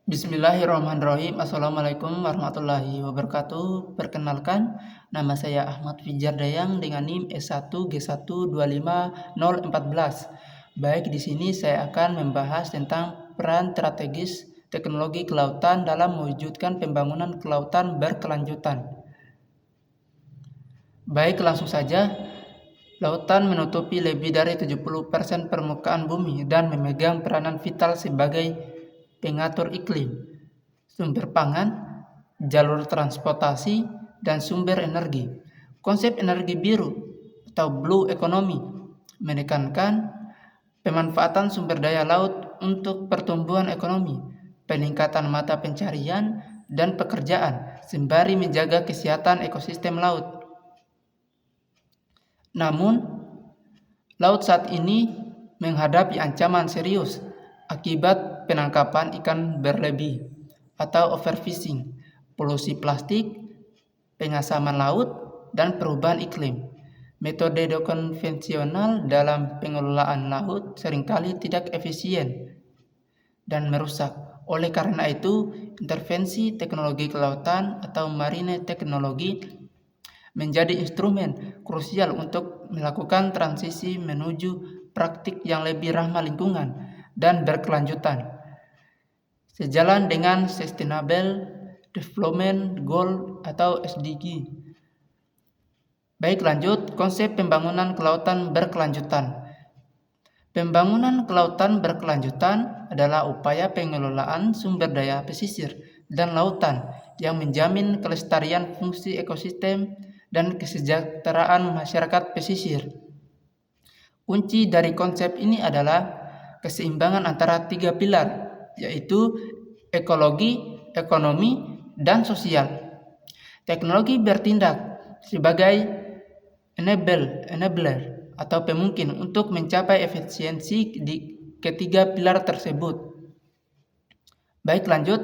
Bismillahirrahmanirrahim. Assalamualaikum warahmatullahi wabarakatuh. Perkenalkan, nama saya Ahmad Fijar Dayang dengan NIM S1G1250014. Baik, di sini saya akan membahas tentang peran strategis teknologi kelautan dalam mewujudkan pembangunan kelautan berkelanjutan. Baik, langsung saja. Lautan menutupi lebih dari 70% permukaan bumi dan memegang peranan vital sebagai pengatur iklim, sumber pangan, jalur transportasi, dan sumber energi. Konsep energi biru atau blue economy menekankan pemanfaatan sumber daya laut untuk pertumbuhan ekonomi, peningkatan mata pencarian, dan pekerjaan, sembari menjaga kesehatan ekosistem laut. Namun, laut saat ini menghadapi ancaman serius akibat penangkapan ikan berlebih atau overfishing, polusi plastik, pengasaman laut, dan perubahan iklim. Metode konvensional dalam pengelolaan laut seringkali tidak efisien dan merusak. Oleh karena itu, intervensi teknologi kelautan atau marine teknologi menjadi instrumen krusial untuk melakukan transisi menuju praktik yang lebih ramah lingkungan dan berkelanjutan, sejalan dengan Sustainable Development Goal atau SDG. Baik, lanjut konsep pembangunan kelautan berkelanjutan. Pembangunan kelautan berkelanjutan adalah upaya pengelolaan sumber daya pesisir dan lautan yang menjamin kelestarian fungsi ekosistem dan kesejahteraan masyarakat pesisir. Kunci dari konsep ini adalah keseimbangan antara 3 pilar, yaitu ekologi, ekonomi, dan sosial. Teknologi bertindak sebagai enabler atau pemungkin untuk mencapai efisiensi di ketiga pilar tersebut. Baik, lanjut.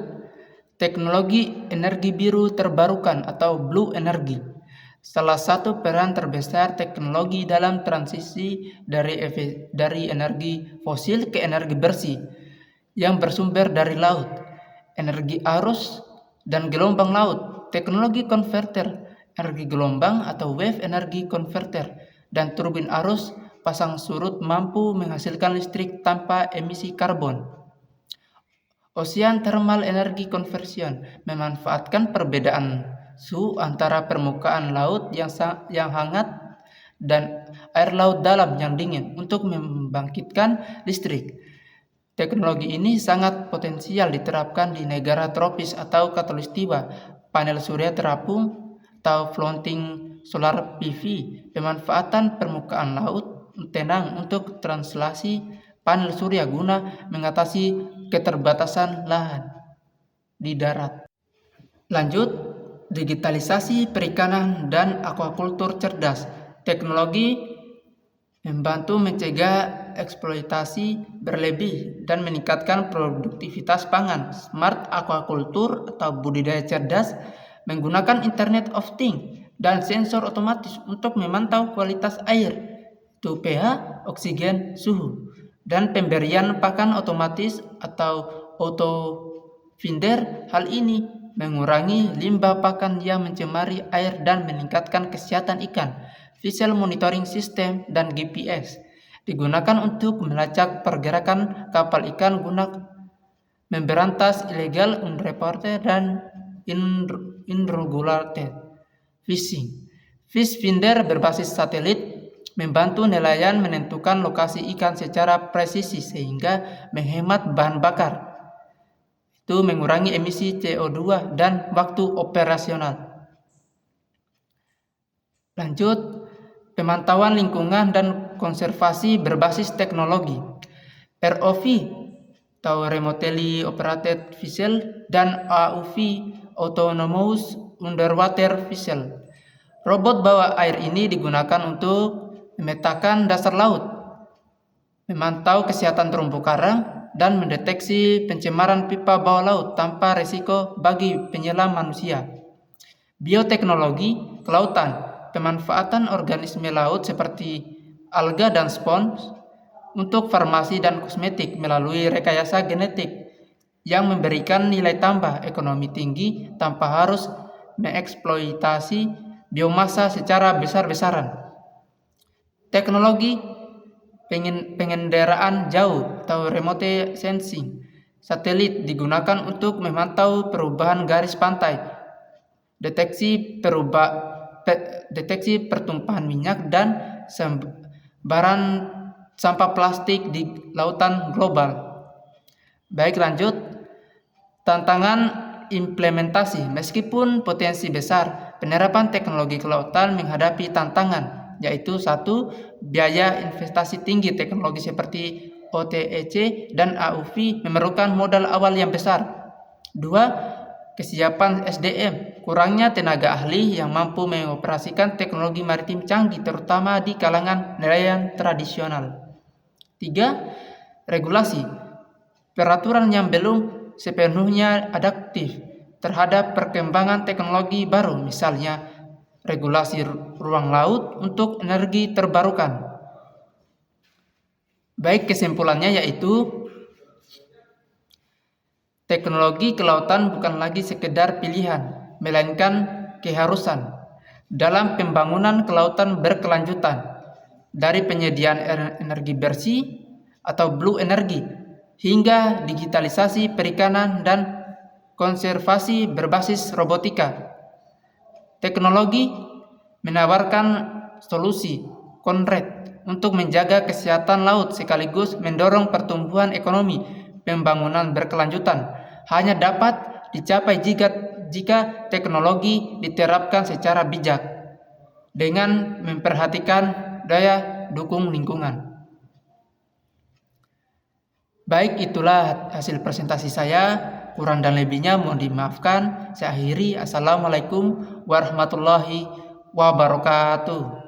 Teknologi energi biru terbarukan atau blue energy. Salah satu peran terbesar teknologi dalam transisi dari energi fosil ke energi bersih yang bersumber dari laut, energi arus dan gelombang laut, teknologi konverter, energi gelombang atau wave energy converter, dan turbin arus pasang surut mampu menghasilkan listrik tanpa emisi karbon. Ocean Thermal Energy Conversion memanfaatkan perbedaan suhu antara permukaan laut yang hangat dan air laut dalam yang dingin untuk membangkitkan listrik. Teknologi ini sangat potensial diterapkan di negara tropis atau khatulistiwa, panel surya terapung atau floating solar PV, pemanfaatan permukaan laut tenang untuk translasi panel surya guna mengatasi keterbatasan lahan di darat. Lanjut, digitalisasi perikanan dan aquaculture cerdas. Teknologi membantu mencegah eksploitasi berlebih dan meningkatkan produktivitas pangan. Smart aquaculture atau budidaya cerdas menggunakan Internet of Things dan sensor otomatis untuk memantau kualitas air, pH, oksigen, suhu, dan pemberian pakan otomatis atau auto feeder. Hal ini mengurangi limbah pakan yang mencemari air dan meningkatkan kesehatan ikan. Visual monitoring system dan GPS digunakan untuk melacak pergerakan kapal ikan guna memberantas illegal, unreported, dan unregulated fishing. Fish finder berbasis satelit membantu nelayan menentukan lokasi ikan secara presisi sehingga menghemat bahan bakar. Itu mengurangi emisi CO2 dan waktu operasional. Lanjut, pemantauan lingkungan dan konservasi berbasis teknologi. ROV atau Remotely Operated Vessel dan AUV Autonomous Underwater Vessel. Robot bawah air ini digunakan untuk memetakan dasar laut, memantau kesehatan terumbu karang, dan mendeteksi pencemaran pipa bawah laut tanpa resiko bagi penyelam manusia. Bioteknologi kelautan, pemanfaatan organisme laut seperti alga dan spons untuk farmasi dan kosmetik melalui rekayasa genetik yang memberikan nilai tambah ekonomi tinggi tanpa harus mengeksploitasi biomasa secara besar-besaran. Teknologi pengendaraan jauh atau remote sensing satelit digunakan untuk memantau perubahan garis pantai, deteksi pertumpahan minyak dan sembaran sampah plastik di lautan global. Baik, lanjut. Tantangan implementasi. Meskipun potensi besar, penerapan teknologi kelautan menghadapi tantangan, yaitu 1. Biaya investasi tinggi. Teknologi seperti OTEC dan AUV memerlukan modal awal yang besar. 2. Kesiapan SDM. Kurangnya tenaga ahli yang mampu mengoperasikan teknologi maritim canggih, terutama di kalangan nelayan tradisional. 3. Regulasi. Peraturan yang belum sepenuhnya adaptif terhadap perkembangan teknologi baru, misalnya regulasi ruang laut untuk energi terbarukan. Baik, kesimpulannya yaitu teknologi kelautan bukan lagi sekedar pilihan, melainkan keharusan dalam pembangunan kelautan berkelanjutan, dari penyediaan energi bersih atau blue energy hingga digitalisasi perikanan dan konservasi berbasis robotika. Teknologi menawarkan solusi konkret untuk menjaga kesehatan laut sekaligus mendorong pertumbuhan ekonomi. Pembangunan berkelanjutan hanya dapat dicapai jika teknologi diterapkan secara bijak dengan memperhatikan daya dukung lingkungan. Baik, itulah hasil presentasi saya. Kurang dan lebihnya mohon dimaafkan. Saya akhiri. Assalamualaikum warahmatullahi wabarakatuh.